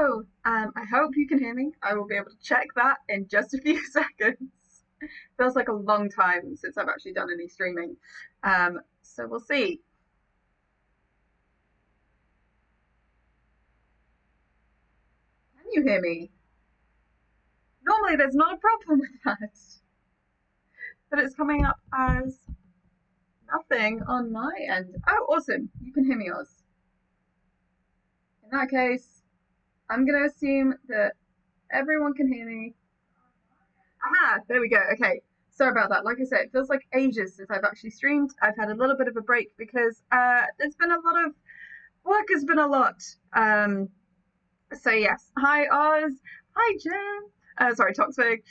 Hello. I hope you can hear me. I will be able to check that in just a few seconds. Feels like a long time since I've actually done any streaming. So we'll see. Can you hear me? Normally there's not a problem with that, but it's coming up as nothing on my end. Oh, awesome. You can hear me, Oz. In that case, I'm going to assume that everyone can hear me. Aha, there we go. Okay. Sorry about that. Like I said, it feels like ages since I've actually streamed. I've had a little bit of a break because there's been a lot of work has been a lot. So yes. Hi Oz. Hi Jen. Sorry, Toxic.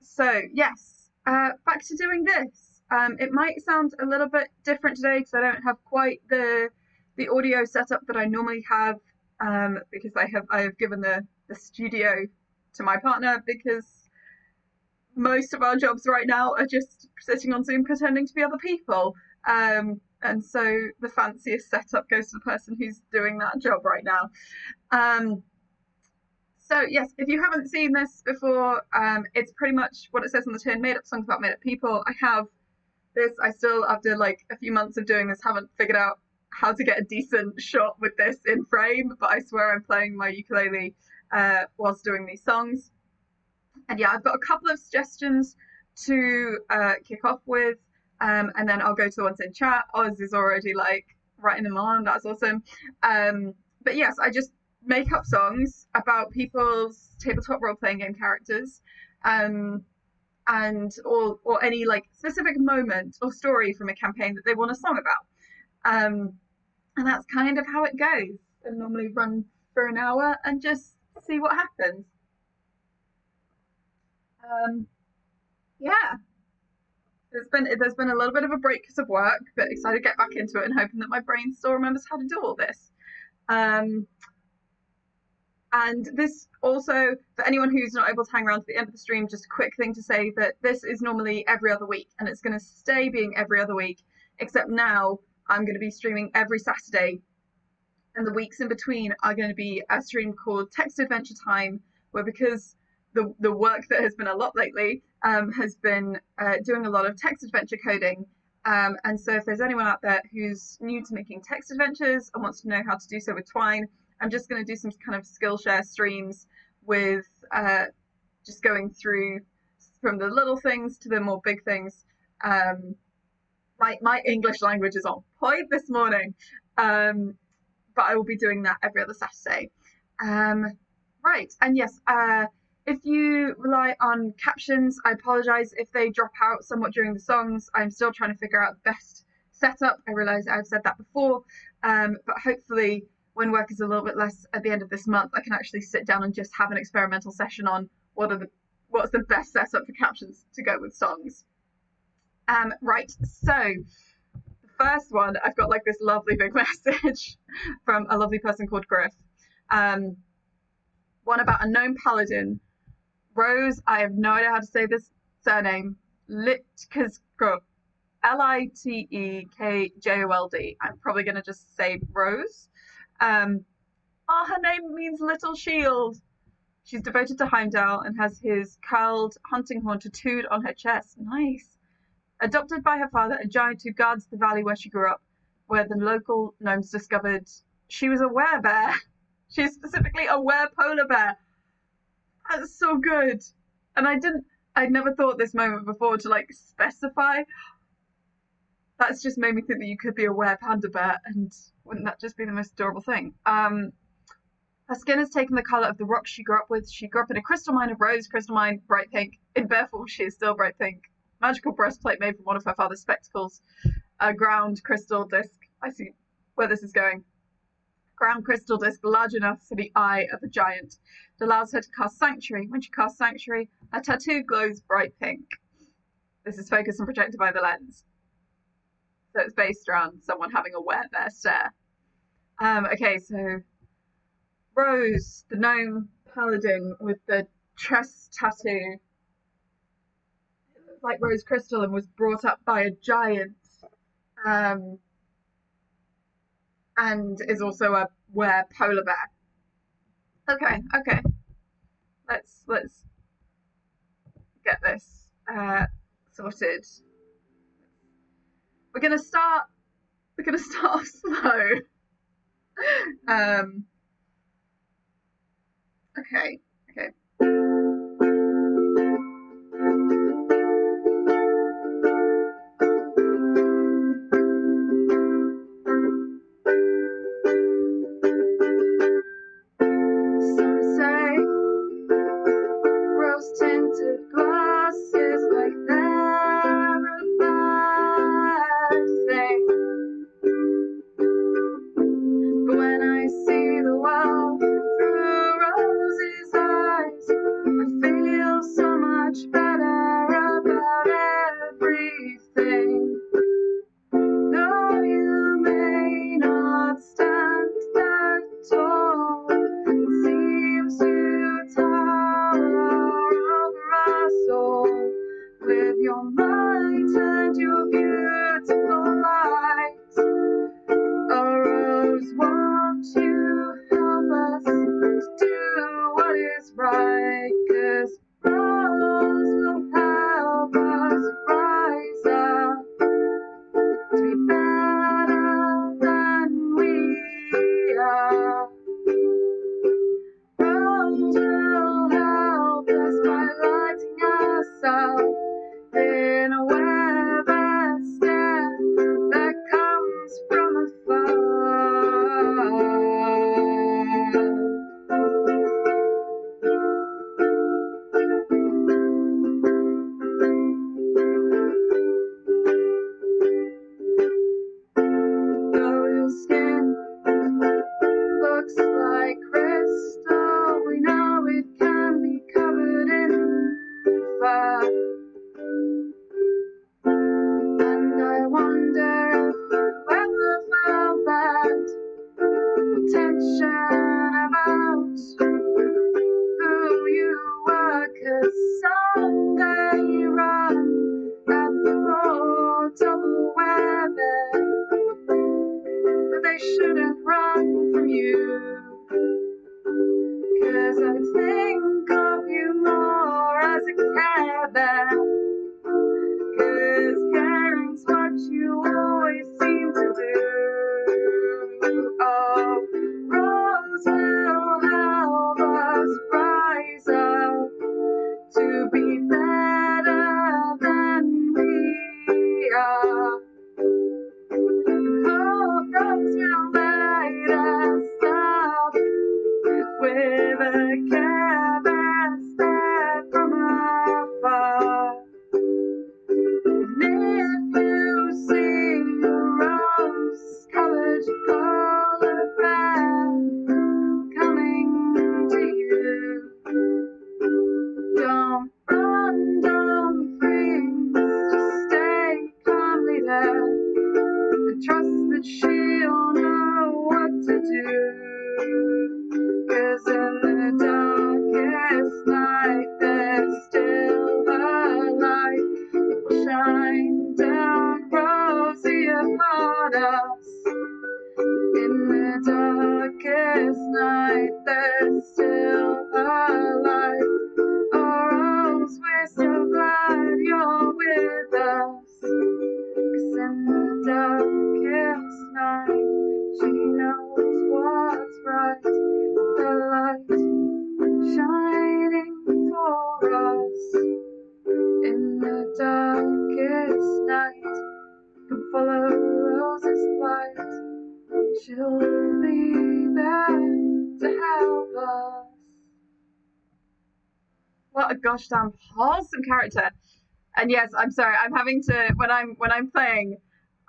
So yes, back to doing this. It might sound a little bit different today because I don't have quite the audio setup that I normally have, because I have given the studio to my partner because most of our jobs right now are just sitting on Zoom pretending to be other people. And so the fanciest setup goes to the person who's doing that job right now. So yes, if you haven't seen this before, it's pretty much what it says on the tin, made up songs about made up people. I have this, I still, after like a few months of doing this, haven't figured out how to get a decent shot with this in frame, but I swear I'm playing my ukulele whilst doing these songs. And yeah, I've got a couple of suggestions to kick off with, and then I'll go to the ones in chat. Oz is already like writing them on. That's awesome. But yes, I just make up songs about people's tabletop role playing game characters, and or any like specific moment or story from a campaign that they want a song about. And that's kind of how it goes. I normally run for an hour and just see what happens. Um, yeah, there's been a little bit of a break because of work, but excited to get back into it and hoping that my brain still remembers how to do all this. Um, and this also, for anyone who's not able to hang around to the end of the stream, just a quick thing to say that this is normally every other week, and it's going to stay being every other week, except now I'm going to be streaming every Saturday, and the weeks in between are going to be a stream called Text Adventure Time, where because the work that has been a lot lately has been doing a lot of text adventure coding. And so if there's anyone out there who's new to making text adventures and wants to know how to do so with Twine, I'm just going to do some kind of Skillshare streams with just going through from the little things to the more big things. My English language is on point this morning, but I will be doing that every other Saturday. Right, and yes, if you rely on captions, I apologize if they drop out somewhat during the songs. I'm still trying to figure out the best setup. I realize I've said that before, but hopefully when work is a little bit less at the end of this month, I can actually sit down and just have an experimental session on what's the best setup for captions to go with songs. Right, so the first one, I've got like this lovely big message from a lovely person called Griff. One about a gnome paladin. Rose, I have no idea how to say this surname. Litkesjold. Litekjold. I'm probably going to just say Rose. Her name means little shield. She's devoted to Heimdall and has his curled hunting horn tattooed on her chest. Nice. Adopted by her father, a giant who guards the valley where she grew up, where the local gnomes discovered she was a werebear. She's specifically a were-polar bear. That's so good. And I'd never thought this moment before to like specify. That's just made me think that you could be a were-panda bear, and wouldn't that just be the most adorable thing? Her skin has taken the colour of the rock she grew up with. She grew up in a crystal mine of rose, crystal mine, bright pink. In Bearful, she is still bright pink. Magical breastplate made from one of her father's spectacles. A ground crystal disc. I see where this is going. Ground crystal disc large enough for the eye of a giant. It allows her to cast Sanctuary. When she casts Sanctuary, her tattoo glows bright pink. This is focused and projected by the lens. So it's based around someone having a werebear stare. Okay, so Rose, the gnome paladin with the chest tattoo. It looks like rose crystal and was brought up by a giant. And is also a were polar bear. Okay. Let's get this sorted. We're gonna start. We're gonna start off slow. Um. Okay. Some say rose tinted glasses like they're a bad thing. But when I see the world through Rose's eyes, I feel so much better about everything. Though you may not stand that tall, it seems to tower over us all. With your might and your beautiful light, a rose, won't you help us to do what is right? 'Cause rose will help us rise up to be better than we are. Rose will help us by lighting us up in a weather stare that comes from afar. Though your skin looks like crystal, we know it can be covered in fur. And I wonder if you ever felt that tension about who you were, 'cause some they run at the floor double weather, but they shouldn't run from you. 'Cause I think of you more as a care bear, 'cause caring's what you always seem to do. Oh, Rose will help us rise up to be better than we are. Oh, Rose will light us up with a care bear stare from afar. And if you see a rose-colored polar bear coming to you, don't run, don't freeze, just stay calmly there and trust that she'll know what to do. 'Cause in the darkest night there's still a light that will shine down rosy upon us. In the darkest night there's still a light. Oh, Rose, we're so glad you're with us. 'Cause in the darkest night she knows what's right. The light shining for us. In the darkest night you can follow Rose's light. She'll be there to help us. What a gosh damn wholesome character. And yes, I'm sorry, I'm having to when I'm playing,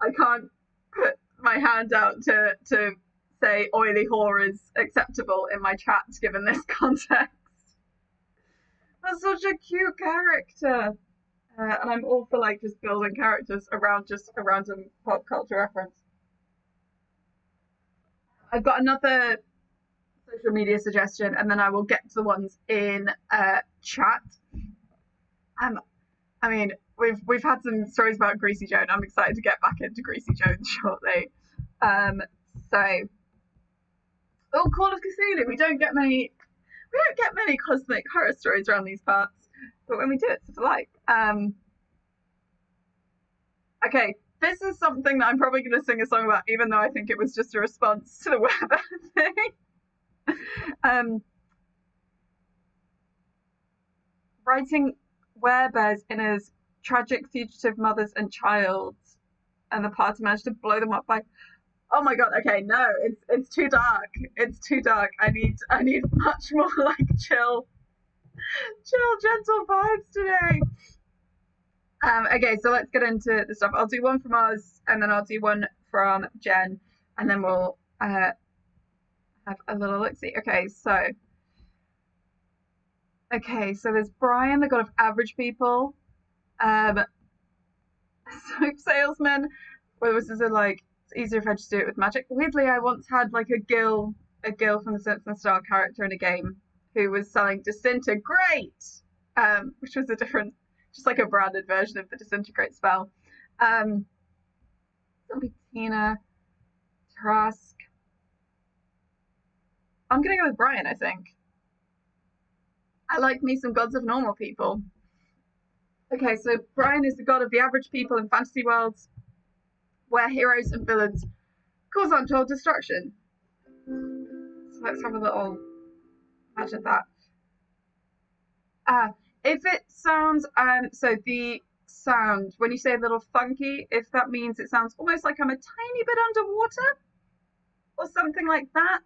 I can't put my hand out to say oily whore is acceptable in my chat given this context. That's such a cute character. And I'm all for like just building characters around just a random pop culture reference. I've got another social media suggestion, and then I will get to the ones in chat. I mean, we've had some stories about Greasy Joan. I'm excited to get back into Greasy Joan shortly. So, Call of Cthulhu. We don't get many We don't get many cosmic horror stories around these parts, but when we do, it's a delight. Okay, this is something that I'm probably going to sing a song about, even though I think it was just a response to the weather thing. Writing werebears in as tragic fugitive mothers and child, and the party managed to blow them up by. Oh my god! Okay, no, it's too dark. It's too dark. I need much more like chill, gentle vibes today. Okay, so let's get into the stuff. I'll do one from us, and then I'll do one from Jen, and then we'll have a little look-see. Okay, so there's Brian, the god of average people. Soap salesman. Well, this is like it's easier if I just do it with magic. Weirdly, I once had like a Gil from the Simpsons style character in a game who was selling disintegrate, which was a different, just like a branded version of the disintegrate spell. Zombie Tina, Trask. I'm gonna go with Brian, I think. I like me some gods of normal people. Okay, so Brian is the god of the average people in fantasy worlds, where heroes and villains cause untold destruction. So let's have a little imagine that. If it sounds so the sound when you say a little funky, if that means it sounds almost like I'm a tiny bit underwater or something like that.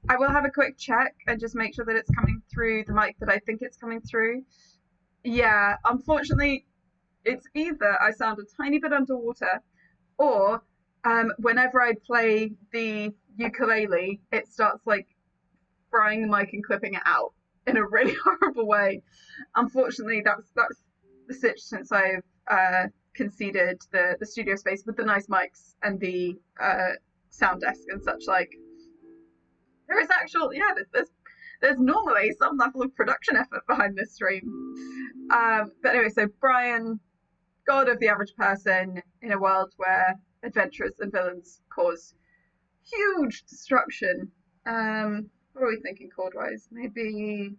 I will have a quick check and just make sure that it's coming through the mic that I think it's coming through. Yeah, unfortunately, it's either I sound a tiny bit underwater, or whenever I play the ukulele, it starts like frying the mic and clipping it out in a really horrible way. Unfortunately, that's the stitch since I've conceded the studio space with the nice mics and the sound desk and such like. There is there's normally some level of production effort behind this stream. But anyway, so Brian, god of the average person in a world where adventurers and villains cause huge destruction. What are we thinking chord wise? Maybe.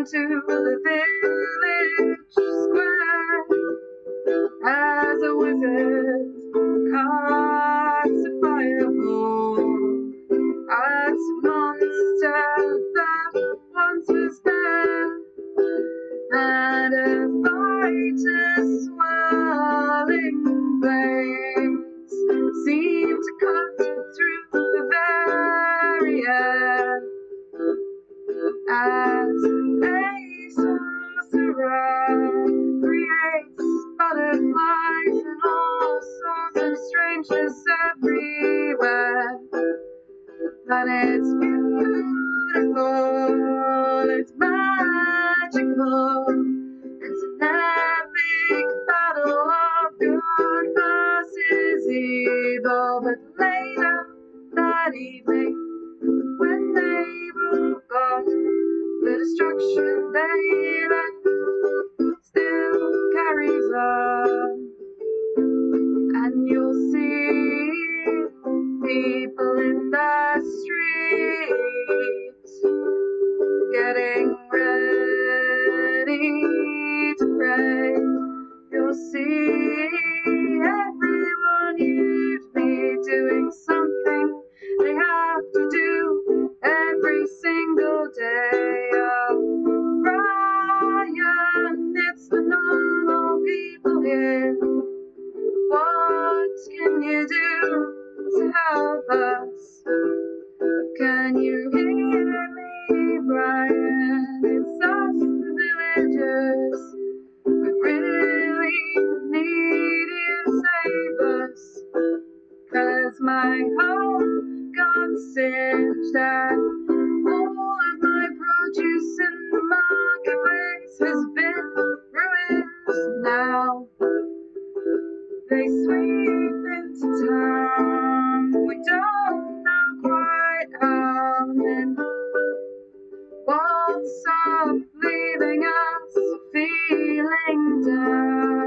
To the village square as a wizard casts a fireball at a monster that once was there, and a fighter's swirling blades seem to cut through the very air as a sorcerer creates butterflies and all sorts of strangeness everywhere. And it's beautiful, it's magical, it's an epic battle of good versus evil. But later that evening, when they've all gone, the destruction they left still carries on. And you'll see people in the streets getting ready to pray. You'll see everyone you'd be doing something they have to do every single day. Oh, Brian, it's the normal people here. What can you do to help us? Can you hear me, Brian? It's us, the villagers. We really need you to save us. 'Cause my home got sick and all of my produce in the marketplace has been ruined now. They sweep into town, we don't know quite how, and then waltz off, leaving us feeling down.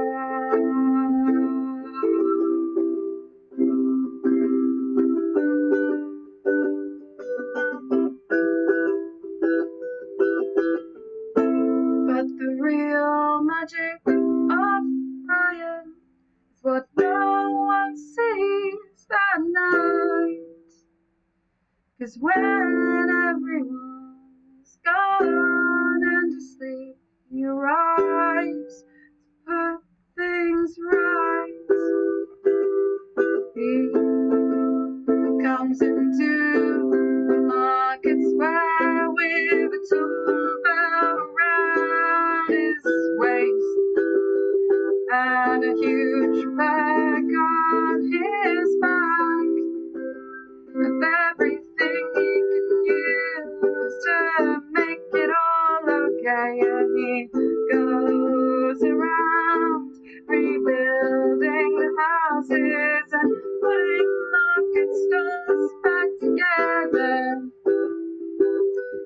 But the real magic of Brian is what no one sees that night. 'Cause when everyone's gone and asleep, he arrives to put things right. He comes into the market square with a tool belt around his waist and a huge bag on his back of everything he can use to make it all okay. And he goes around rebuilding the houses and putting market stalls back together.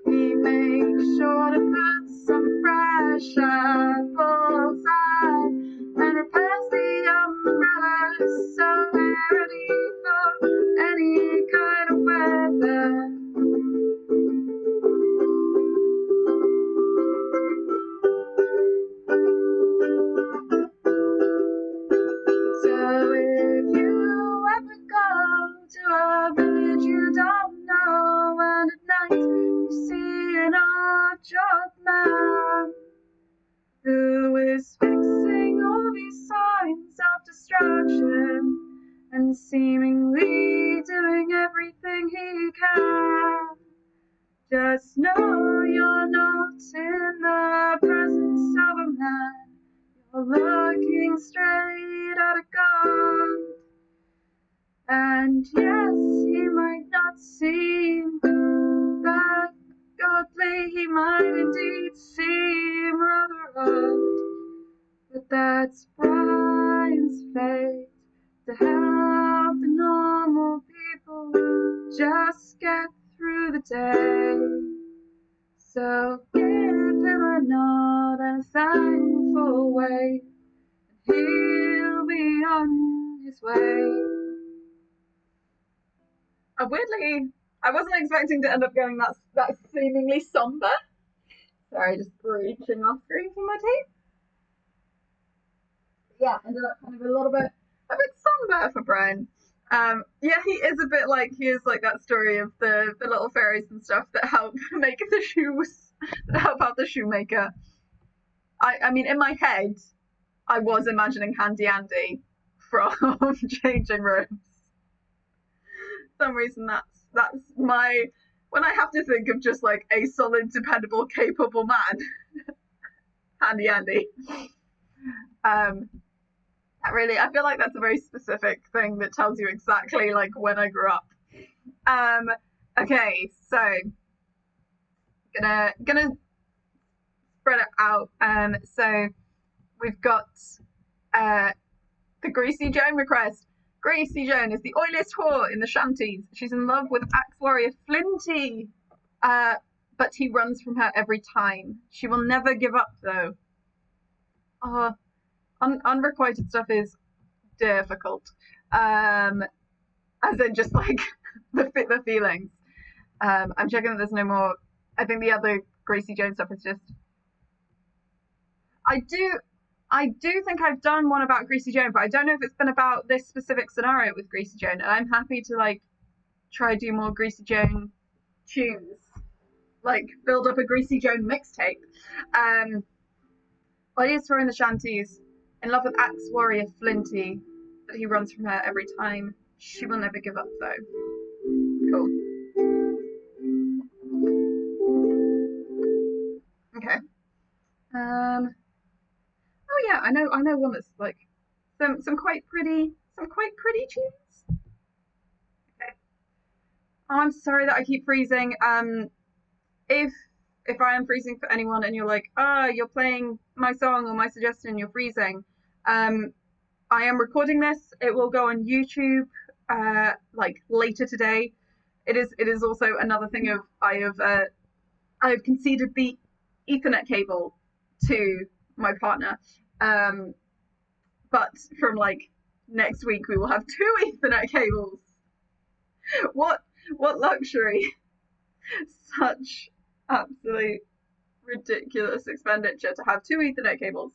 He makes sure to put some fresh apples out and repairs the umbrellas so they're ready for any kind of weather. So if you ever go to a village you don't know and at night you see an odd-job man who is fixing all these signs of destruction and seemingly doing everything he can, just know you're not in the presence of a man. You're looking straight at a god. And yes, he might not seem that godly, he might indeed seem rather odd, but that's Brian's fate, to help the normal people just get through the day. So give him a nod and a thankful wave, and he'll be on his way. Weirdly, I wasn't expecting to end up going that seemingly somber. Sorry, just reaching off screen for my tea. Yeah, ended up kind of a bit somber for Brian. Yeah, he is a bit like, he is like that story of the little fairies and stuff that help make the shoes, that help out the shoemaker. I mean, in my head, I was imagining Handy Andy from Changing Rooms. For some reason, that's my, when I have to think of just like a solid, dependable, capable man, Handy Andy. Really, I feel like that's a very specific thing that tells you exactly like when I grew up. Okay, so gonna spread it out. So we've got the Greasy Joan request. Greasy Joan is the oiliest whore in the shanties. She's in love with axe warrior Flinty, but he runs from her every time. She will never give up, though. Unrequited stuff is difficult. As in just like the feelings. I'm checking that there's no more. I think the other Gracie Jones stuff is just. I do think I've done one about Greasy Joan, but I don't know if it's been about this specific scenario with Greasy Joan. And I'm happy to like try do more Greasy Joan tunes, like build up a Greasy Joan mixtape. Oiliest whore in the shanties, in love with axe warrior Flinty, but he runs from her every time. She will never give up, though. Cool. Okay. Oh yeah, I know one that's like some quite pretty tunes. Okay. Oh, I'm sorry that I keep freezing. If I am freezing for anyone and you're like, you're playing my song or my suggestion, you're freezing. I am recording this. It will go on YouTube like later today. It is also another thing of I have conceded the Ethernet cable to my partner. But from like next week we will have two Ethernet cables. What luxury. Such absolute ridiculous expenditure to have two Ethernet cables.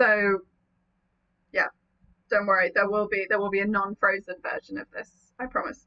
So yeah, don't worry, there will be a non-frozen version of this, I promise.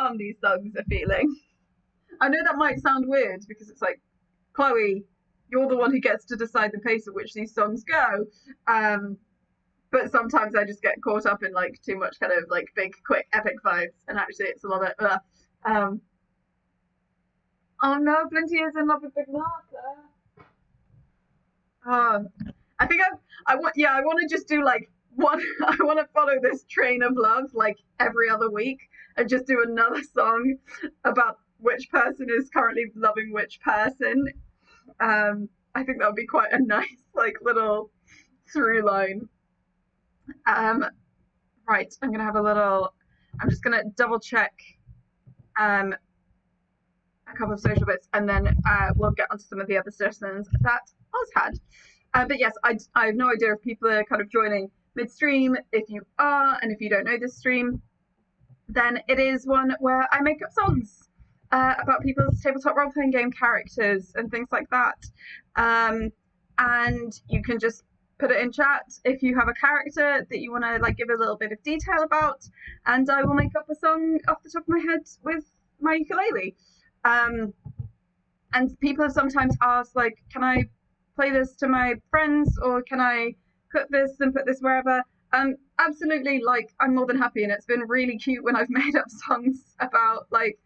calm these songs are feeling. I know that might sound weird because it's like, Chloe, you're the one who gets to decide the pace at which these songs go. But sometimes I just get caught up in like too much kind of like big, quick, epic vibes, and actually it's a lot of. Oh no, Flinty is in love with Big Martha. Oh, I think I want. Yeah, I want to just do like one. I want to follow this train of love like every other week, and just do another song about which person is currently loving which person. I think that would be quite a nice like little through line. Right, I'm gonna have a little. I'm just gonna double check a couple of social bits, and then we'll get onto some of the other suggestions that Oz had. But yes, I have no idea if people are kind of joining midstream. If you are, and if you don't know this stream, then it is one where I make up songs about people's tabletop role-playing game characters and things like that. And you can just put it in chat if you have a character that you want to like give a little bit of detail about, and I will make up a song off the top of my head with my ukulele. And people have sometimes asked, like, can I play this to my friends, or can I clip this and put this wherever? Absolutely, like, I'm more than happy, and it's been really cute when I've made up songs about like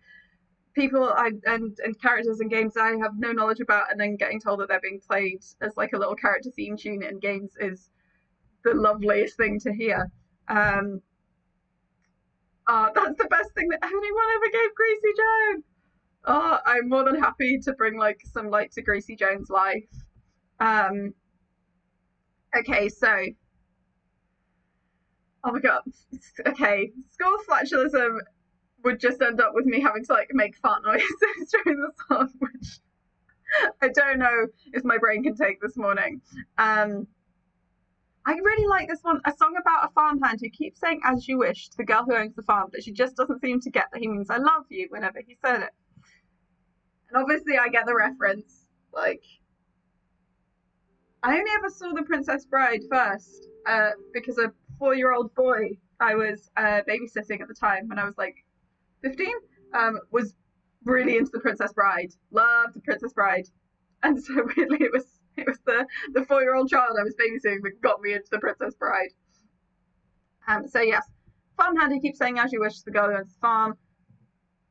people and characters and games I have no knowledge about, and then getting told that they're being played as like a little character theme tune in games is the loveliest thing to hear. That's the best thing that anyone ever gave Gracie Jones. I'm more than happy to bring like some light to Gracie Jones' life. Okay, so oh my god. Okay, school flatulism would just end up with me having to like make fart noises during the song, which I don't know if my brain can take this morning. I really like this one, a song about a farmhand who keeps saying "as you wish" to the girl who owns the farm, but she just doesn't seem to get that he means "I love you" whenever he said it. And obviously I get the reference. Like, I only ever saw The Princess Bride first because a 4-year-old boy I was babysitting at the time when I was like 15 was really into The Princess Bride, loved The Princess Bride, and so weirdly it was the 4-year-old child I was babysitting that got me into The Princess Bride. So yes, farmhand who keeps saying "as you wish" to the girl who owns the farm.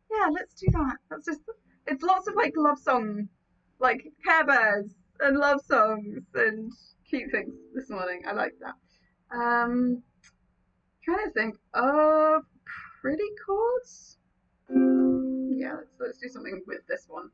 Yeah, let's do that. That's just, it's lots of like love songs, like Care Bears and love songs and cute things this morning. I like that. Trying to think of pretty chords. Yeah, let's do something with this one.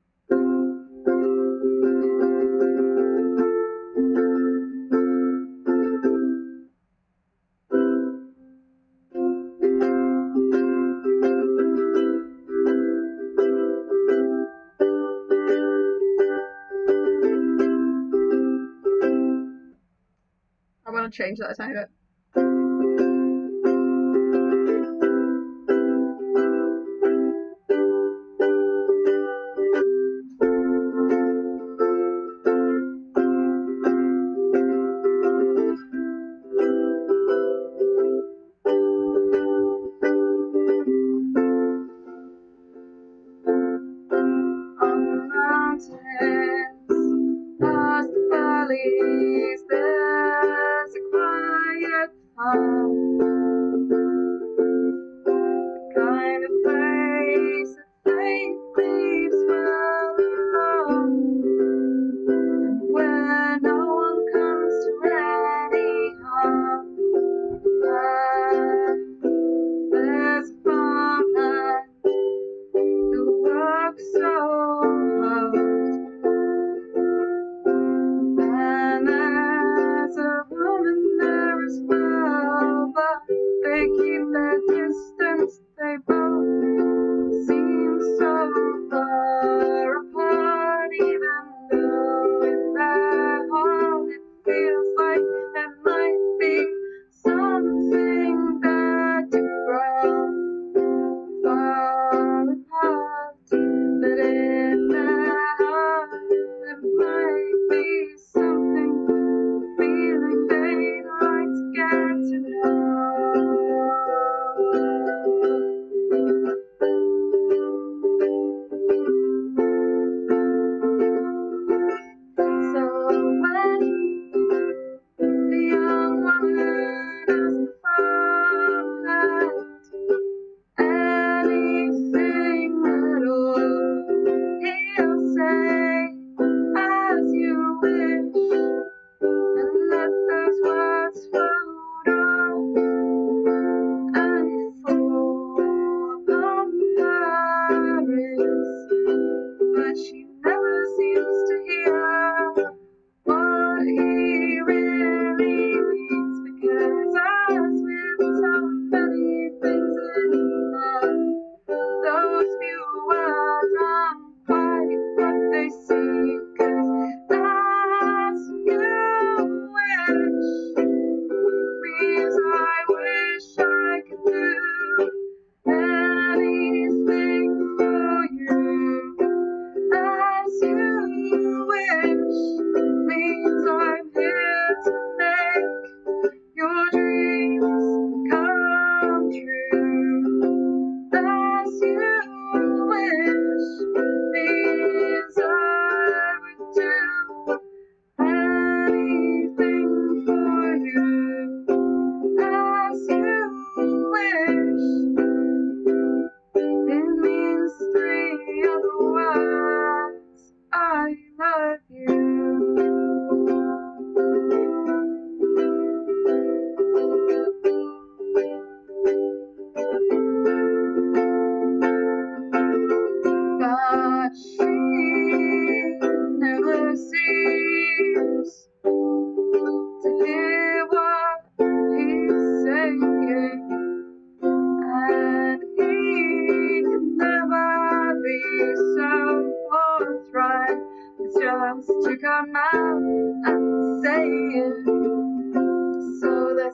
I want to change that a tiny bit.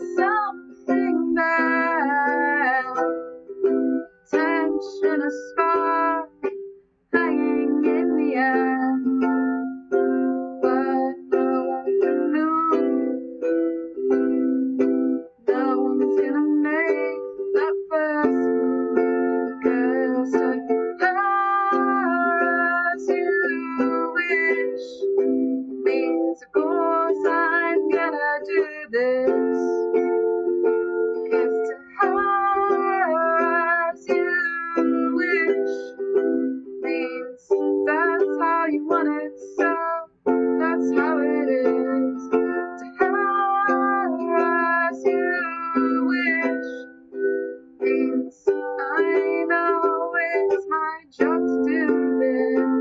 there's something there. Tension, a spark hanging in the air. But no one can move. No one's gonna make that first move. 'Cause as you wish means, of course, I'm gonna do this. 'Cause as you wish means that's how you want it, so that's how it is. As you wish means I know it's my job to do this.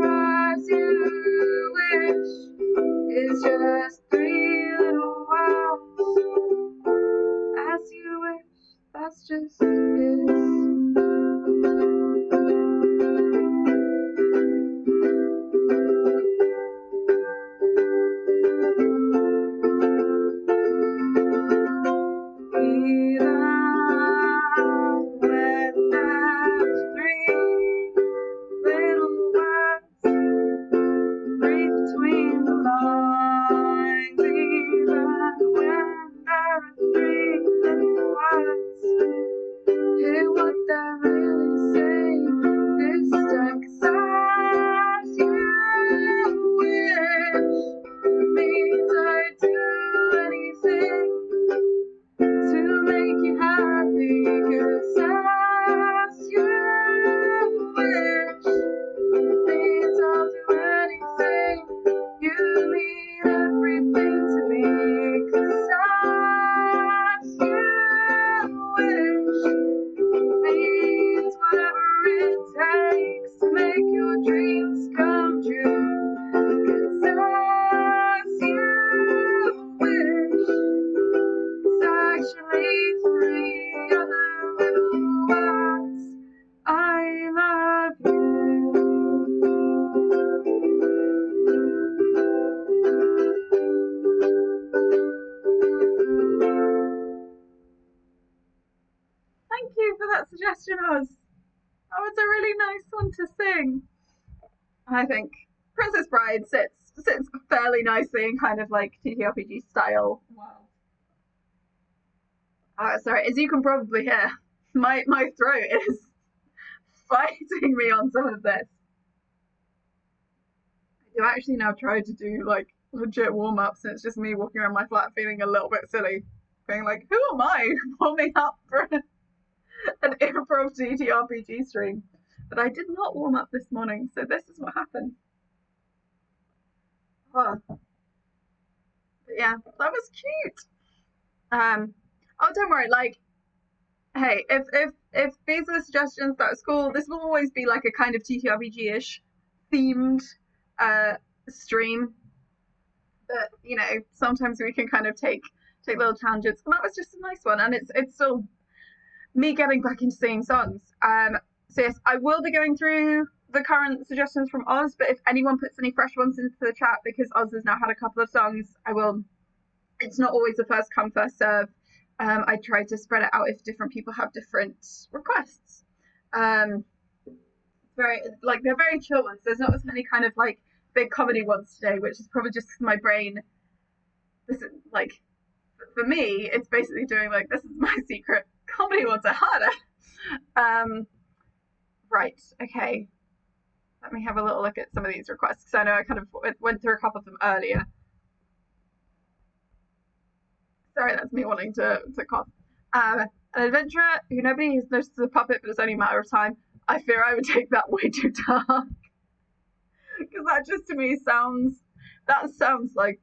As you wish is just 3 little words. As you wish, that's just is. Thank you for that suggestion, Oz. That was a really nice one to sing. I think Princess Bride sits fairly nicely in kind of like TTRPG style. Wow. Sorry, as you can probably hear, my throat is fighting me on some of this. I do actually now try to do like legit warm-ups, and it's just me walking around my flat feeling a little bit silly, being like, who am I warming up for an improv TTRPG stream? But I did not warm up this morning, so this is what happened. But yeah, that was cute. Oh, don't worry. Like, hey, if these are the suggestions, that's cool. This will always be like a kind of TTRPG-ish themed stream. But you know, sometimes we can kind of take little tangents. And that was just a nice one, and it's still me getting back into singing songs. So yes, I will be going through the current suggestions from Oz, but if anyone puts any fresh ones into the chat, because Oz has now had a couple of songs, I will. It's not always the first come, first serve. I try to spread it out if different people have different requests. Very like they're very chill ones. There's not as many kind of like big comedy ones today, which is probably just my brain. This is like for me, it's basically doing like this is my secret. Comedy ones are harder. Right. Okay. Let me have a little look at some of these requests because I know I kind of went through a couple of them earlier. Sorry, that's me wanting to cough. An adventurer who nobody has noticed as a puppet, but it's only a matter of time. I fear I would take that way too dark. Because that just to me sounds like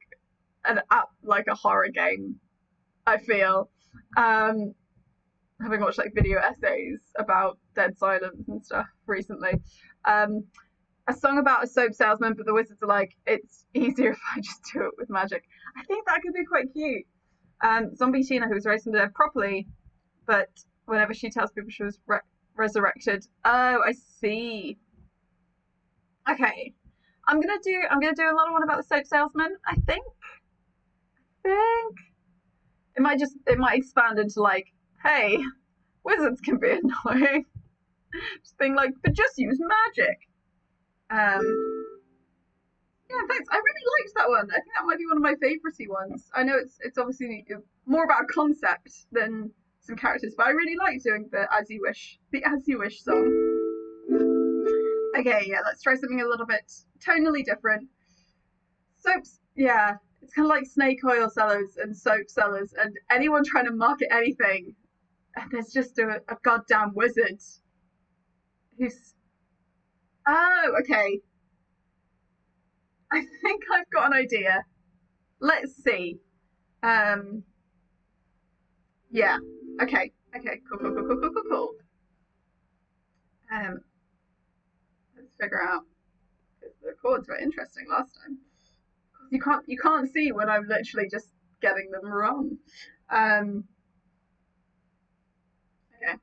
like a horror game. I feel. Having watched like video essays about dead silence and stuff recently. A song about a soap salesman, but the wizards are like, it's easier if I just do it with magic. I think that could be quite cute. Zombie Sheena, who was raised from the dead properly, but whenever she tells people she was resurrected. Oh, I see. Okay, I'm gonna do another one about the soap salesman. I think. I feel it might expand into like, hey, wizards can be annoying. Just being like, but just use magic. Yeah, thanks. I really liked that one. I think that might be one of my favourite ones. I know it's obviously more about concept than some characters, but I really like doing the As You Wish song. Okay, yeah, let's try something a little bit tonally different. Soaps, yeah, it's kind of like snake oil sellers and soap sellers, and anyone trying to market anything. And there's just a goddamn wizard who's. Oh, okay. I think I've got an idea. Let's see. Yeah. Okay. Okay. Cool. Let's figure out because the chords were interesting last time. You can't see when I'm literally just getting them wrong. Okay.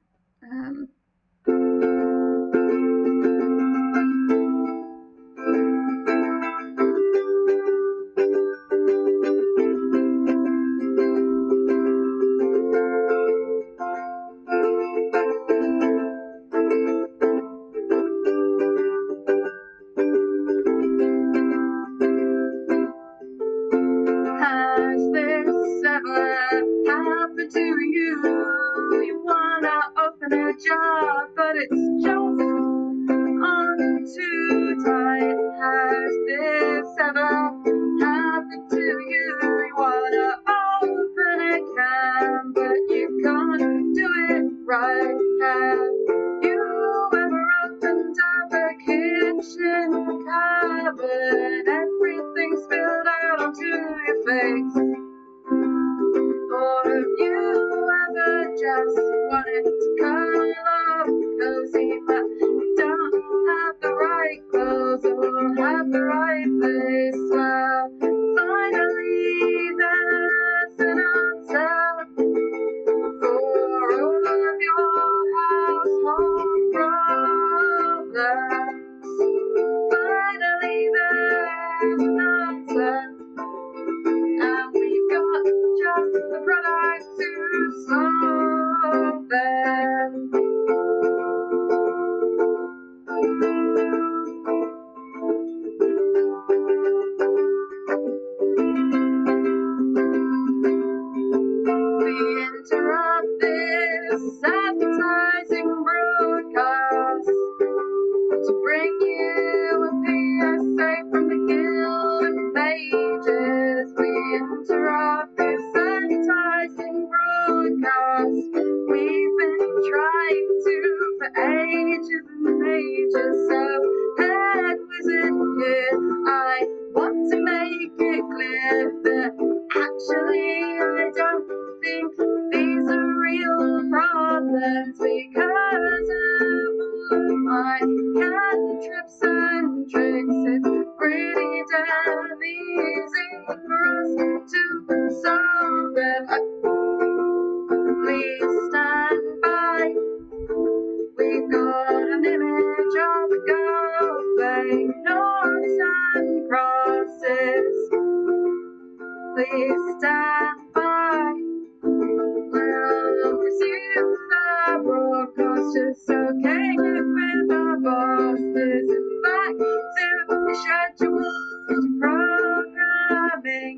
Has this ever happened to you? You wanna open a jar, but it's just on too tight. Has this ever happened to you? You wanna open a can, but you can't do it right. Have you ever opened up a kitchen cupboard? Everything spilled out onto your face. Or have you ever just wanted to curl up cozy, but you don't have the right clothes or have the right place? Well, finally there's an answer for all of your household problems. Finally there's an answer. And we've got just the product to solve them. We interrupt this advertising broadcast to bring you a PSA from the Guild of Mages. We interrupt this advertising broadcast. We've been trying to for ages and ages. So, head wizard here, I want to make it clear that actually I don't think these are real problems because of all of my cantrips and tricks. It's pretty damn easy for us to solve them. Please stand by. We've got an image of a girl playing noughts and crosses. Please stand by. We'll resume the broadcast, just okay with our bosses, and back to the scheduled programming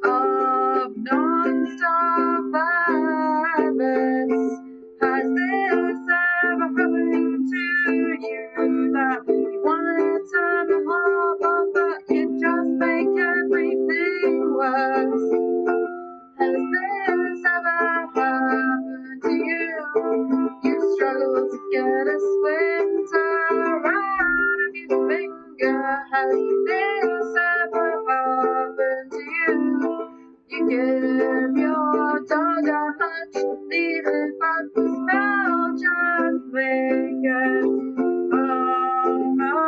of non-stop violence. Has this ever happened to you that you want to turn the knob on, but you just make everything worse? Has this ever happened to you? You struggle to get a splinter out of your finger. Has this ever happened to you? You give your dog a much needed, but the smell just lingers. Oh no,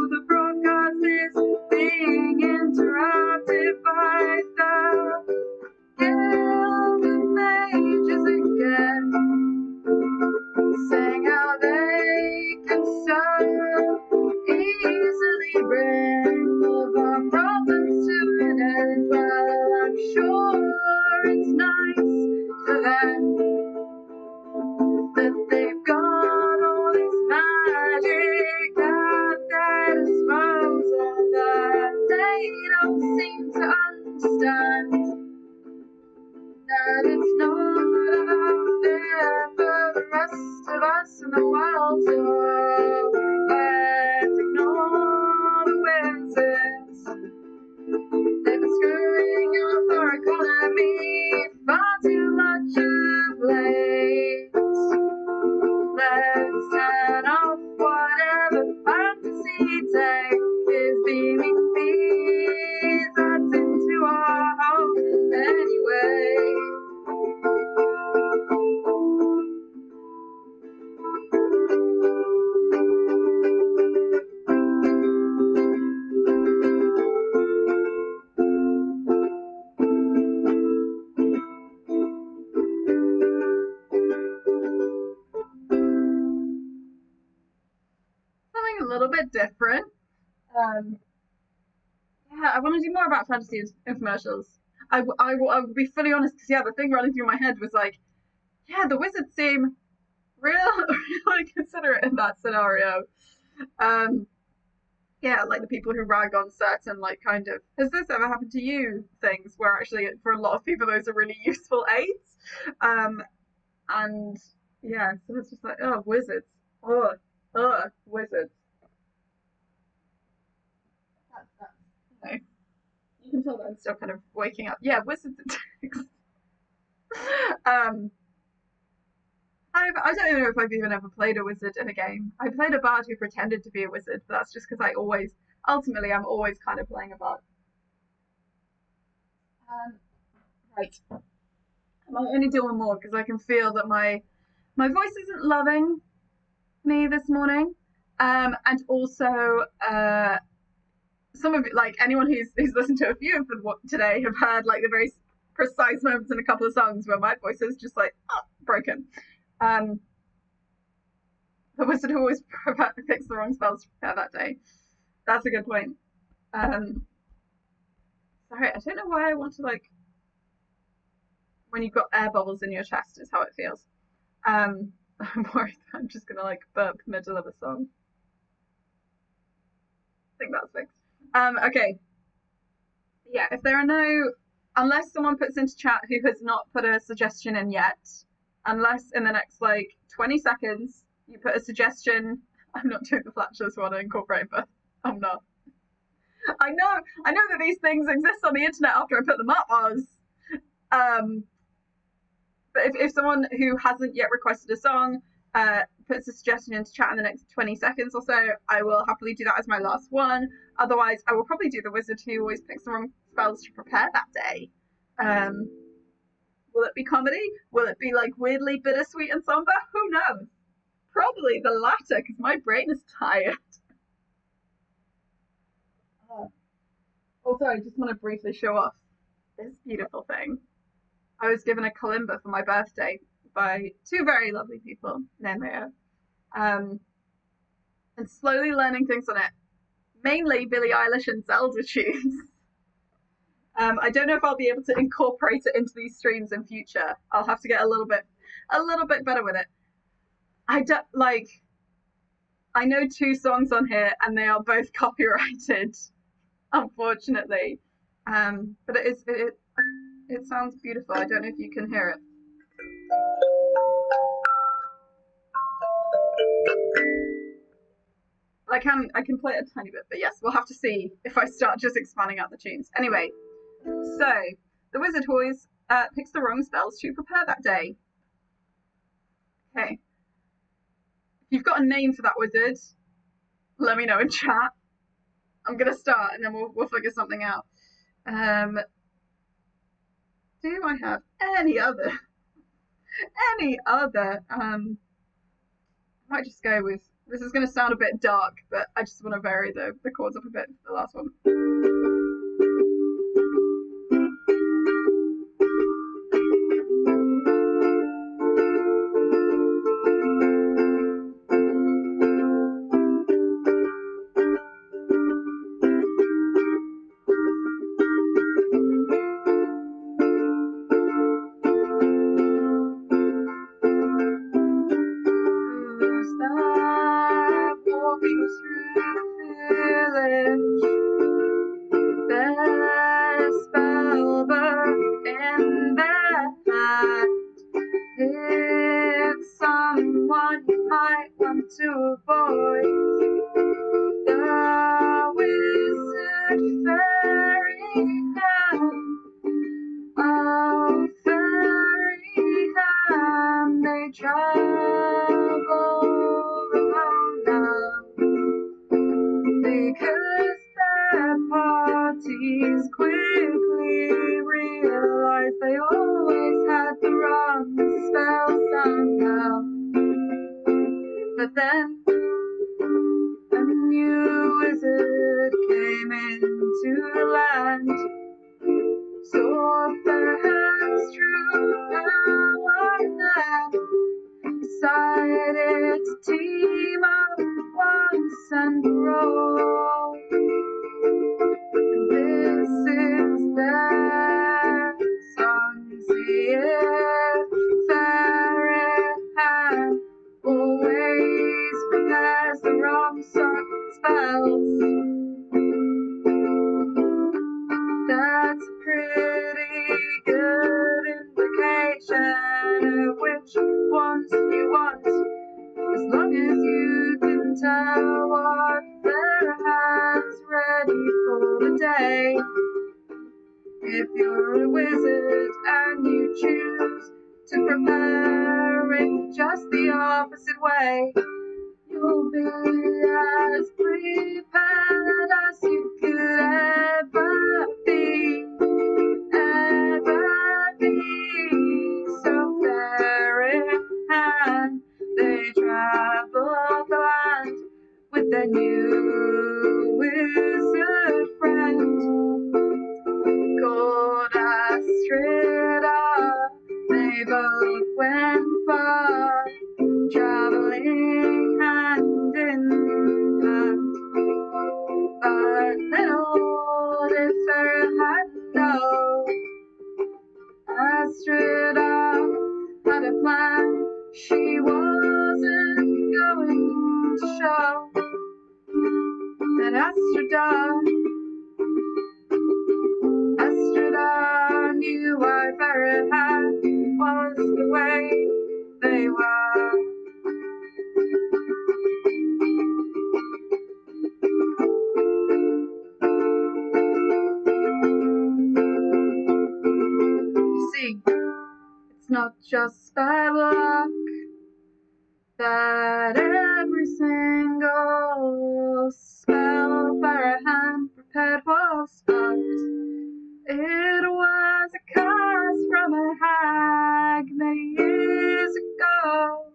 the broadcast is being interrupted by the Guild of Mages again, saying how they can so easily bring all of our problems to an end. Well, seem to understand that it's not out there for the rest of us in the world. So let's ignore the wizards. They've been screwing up our economy far too much of late. Let's turn off whatever fantasy tech is beaming that's into our home anyway. Something a little bit different. Yeah, I want to do more about fantasy infomercials. I would be fully honest because the thing running through my head was like, yeah, the wizards seem really considerate in that scenario. Yeah, like the people who rag on certain kind of, has this ever happened to you things where actually for a lot of people those are really useful aids. And yeah, so it's just like, oh, wizards. Wizards. That's, you can tell that I'm still kind of waking up. Yeah, wizards. I don't know if I've even ever played a wizard in a game. I played a bard who pretended to be a wizard, but that's just because I'm always kind of playing a bard. Right. I might only do one more because I can feel that my voice isn't loving me this morning. And also, some of it, like anyone who's listened to a few of them today have heard like the very precise moments in a couple of songs where my voice is just like broken. The wizard who always picks the wrong spells to prepare that day. That's a good point. Sorry, I don't know why I want to when you've got air bubbles in your chest is how it feels. I'm worried that I'm just gonna burp middle of a song. I think that's fixed. Okay. Yeah, if there are unless someone puts into chat who has not put a suggestion in yet, unless in the next 20 seconds you put a suggestion. I'm not doing the flatulence one to incorporate, but I'm not. I know that these things exist on the internet after I put them up, Oz. But if someone who hasn't yet requested a song puts a suggestion into chat in the next 20 seconds or so, I will happily do that as my last one. Otherwise, I will probably do the wizard who always picks the wrong spells to prepare that day. Will it be comedy? Will it be weirdly bittersweet and somber? Who knows? Probably the latter, because my brain is tired. Also, I just want to briefly show off this beautiful thing. I was given a kalimba for my birthday by two very lovely people, Nemo, and slowly learning things on it, mainly Billie Eilish and Zelda tunes. I don't know if I'll be able to incorporate it into these streams in future. I'll have to get a little bit better with it. I know two songs on here and they are both copyrighted, unfortunately. But it sounds beautiful. I don't know if you can hear it. I can play it a tiny bit, but yes, we'll have to see if I start just expanding out the tunes. Anyway, so the wizard always picks the wrong spells to prepare that day. Okay. If you've got a name for that wizard, let me know in chat. I'm gonna start and then we'll figure something out. Do I have any other? I might just go with, this is going to sound a bit dark, but I just want to vary the chords up a bit for the last one. hand. Oh, fairy hand, they travel alone now, because their parties quickly realized they always had the wrong spell somehow. But then a new wizard came into the land, saw their hands true power, and decided to team up once and for all. And this is their song, see if fairy hand always prepares the wrong sort of spells. That's a pretty good indication of which ones you want, as long as you can tell what their hands ready for the day. If you're a wizard and you choose to prepare in just the opposite way, you'll be as prepared as you could ever be, ever be. So fairy hand, they travel the land with their new wizard friend called Astrida. They both went far, traveling hand in hand. But little did fairy hand know, Astrida had a plan she wasn't going to show. That Astrida knew why fairy hand was the way they were. You see, it's not just bad luck that every single spell fairy hand prepared was fucked. It was a curse from a hag many years ago,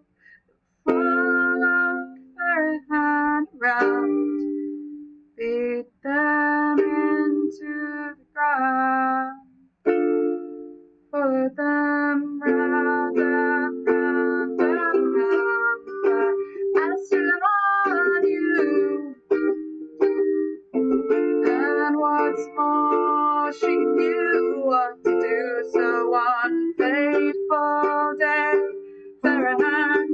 followed fairy hand around, beat them into the ground. Follow them round and round and round, but Astrida knew. And what's more, she knew what to do. So one fateful day, fairy hand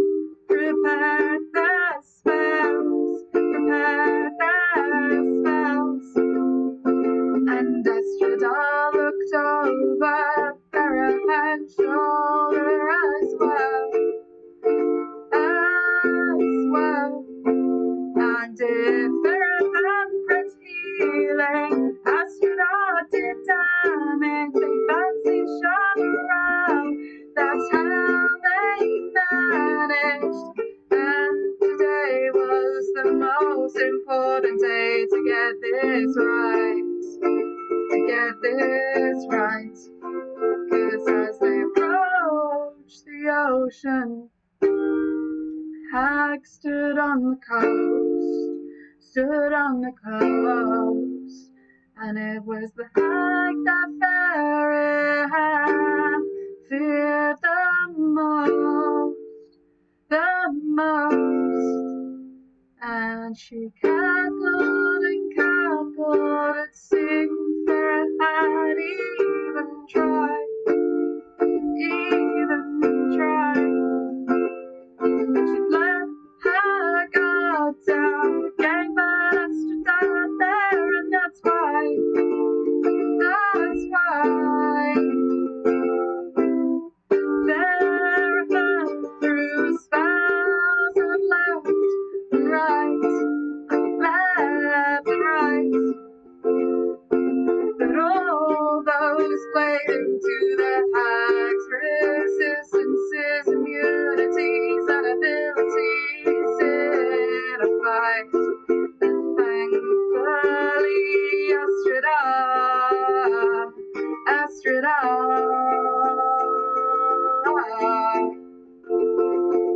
prepared their spells, prepared their spells. And Astrida looked over fairy hand's shoulder as well, And if fairy hand prayed healing, Astrida did damage, they bounced each other around. That's how they managed. And today was the most important day to get this right. To get this right, 'cause as they approached the ocean, hag stood on the coast, and it was the hag that fairy hand feared the most, and she cackled and cackled, it seemed fairy had even tried. She let her guard down, the gang bastard out there, and that's why Fairy hand threw spells and left and right, left and right. waving to the hags, resistances, immunities, and abilities in a fight. And thankfully, Astrida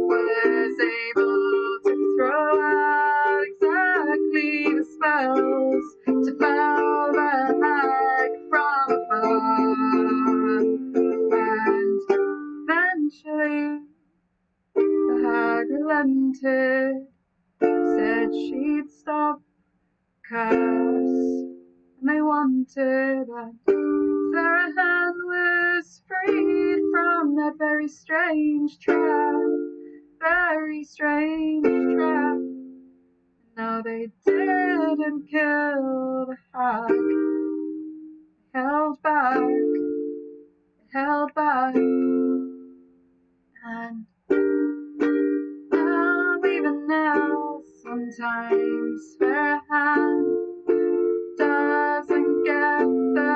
was able to throw out exactly the spells to fell the hag from afar. And eventually the hag relented, said she'd stop curse, and they wanted it. Therahan was freed from that very strange trap. No, they didn't kill the hag. They held back. And even now, sometimes Therahan doesn't get the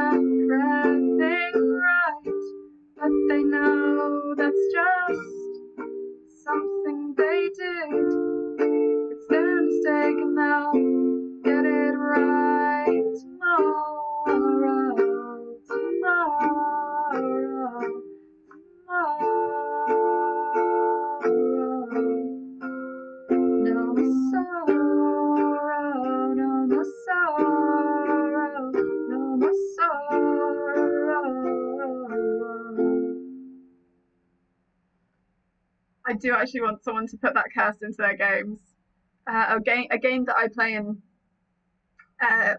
thing right, but they know that's just something they did. It's their mistake and they'll get it right tomorrow. No more sorrow, no more sorrow, no more sorrow. I do actually want someone to put that cast into their games. A game that I play in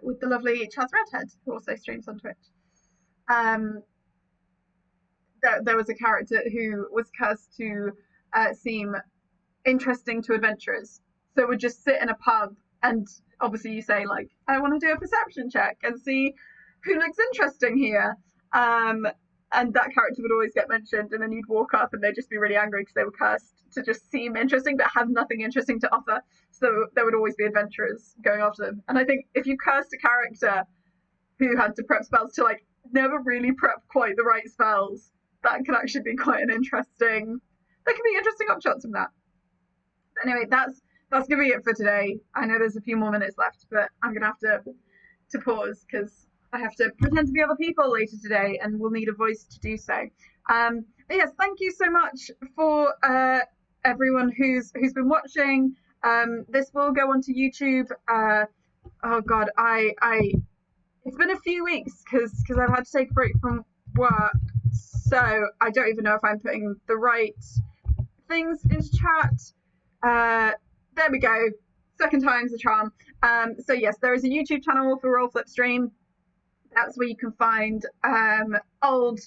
with the lovely Chaz Redhead, who also streams on Twitch. There was a character who was cursed to seem interesting to adventurers. So would just sit in a pub and obviously you say like, I want to do a perception check and see who looks interesting here. And that character would always get mentioned, and then you'd walk up and they'd just be really angry because they were cursed to just seem interesting but have nothing interesting to offer. So there would always be adventurers going after them. And I think if you cursed a character who had to prep spells to like never really prep quite the right spells, that could actually be quite an interesting, there can be interesting upshots from that. But anyway, that's gonna be it for today. I know there's a few more minutes left, but I'm gonna have to pause because I have to pretend to be other people later today, and we'll need a voice to do so. But yes, thank you so much for everyone who's been watching. This will go onto YouTube. Oh God, it's been a few weeks because I've had to take a break from work, so I don't even know if I'm putting the right things into chat. There we go. Second time's a charm. So yes, there is a YouTube channel for Roll Flip Stream. That's where you can find old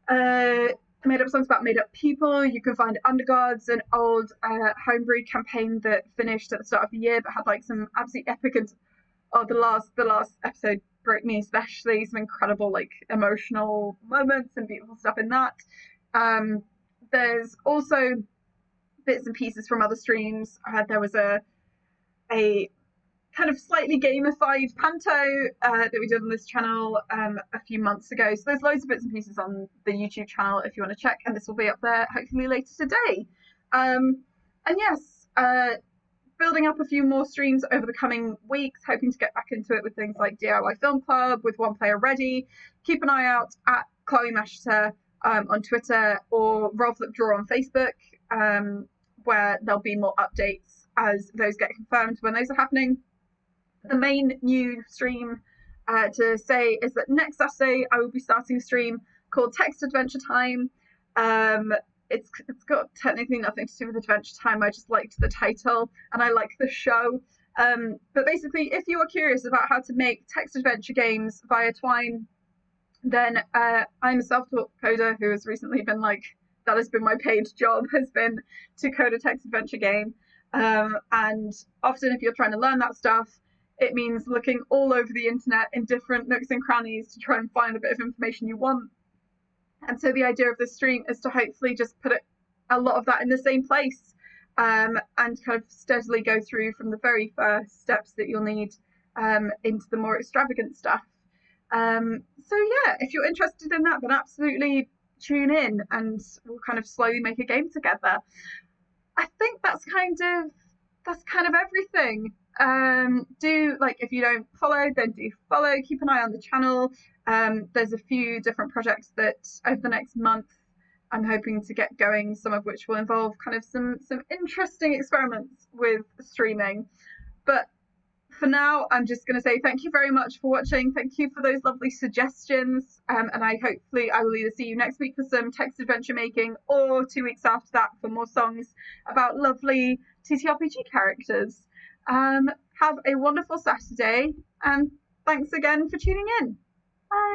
made up songs about made up people. You can find Undergods, an old homebrew campaign that finished at the start of the year but had like some absolutely epic and the last episode broke me especially, some incredible like emotional moments and beautiful stuff in that. There's also bits and pieces from other streams. There was a kind of slightly gamified panto that we did on this channel a few months ago. So there's loads of bits and pieces on the YouTube channel if you want to check, and this will be up there hopefully later today. And yes, building up a few more streams over the coming weeks, hoping to get back into it with things like DIY Film Club with One Player Ready. Keep an eye out at Chloe Masheter on Twitter or Roll Flip Draw on Facebook, where there'll be more updates as those get confirmed when those are happening. The main new stream to say is that next Saturday I will be starting a stream called Text Adventure Time. It's got technically nothing to do with Adventure Time. I just liked the title and I like the show. But basically, if you are curious about how to make text adventure games via Twine, then I'm a self-taught coder who has recently been like, that has been my paid job, has been to code a text adventure game. And often if you're trying to learn that stuff, it means looking all over the internet in different nooks and crannies to try and find a bit of information you want. And so the idea of this stream is to hopefully just put a lot of that in the same place, and kind of steadily go through from the very first steps that you'll need into the more extravagant stuff. So yeah, if you're interested in that, then absolutely tune in and we'll kind of slowly make a game together. I think that's kind of everything. Do like if you don't follow, then do follow. Keep an eye on the channel. There's a few different projects that over the next month I'm hoping to get going, some of which will involve kind of some interesting experiments with streaming. But for now, I'm just going to say thank you very much for watching. Thank you for those lovely suggestions. And I will either see you next week for some text adventure making or 2 weeks after that for more songs about lovely TTRPG characters. Have a wonderful Saturday and thanks again for tuning in. Bye.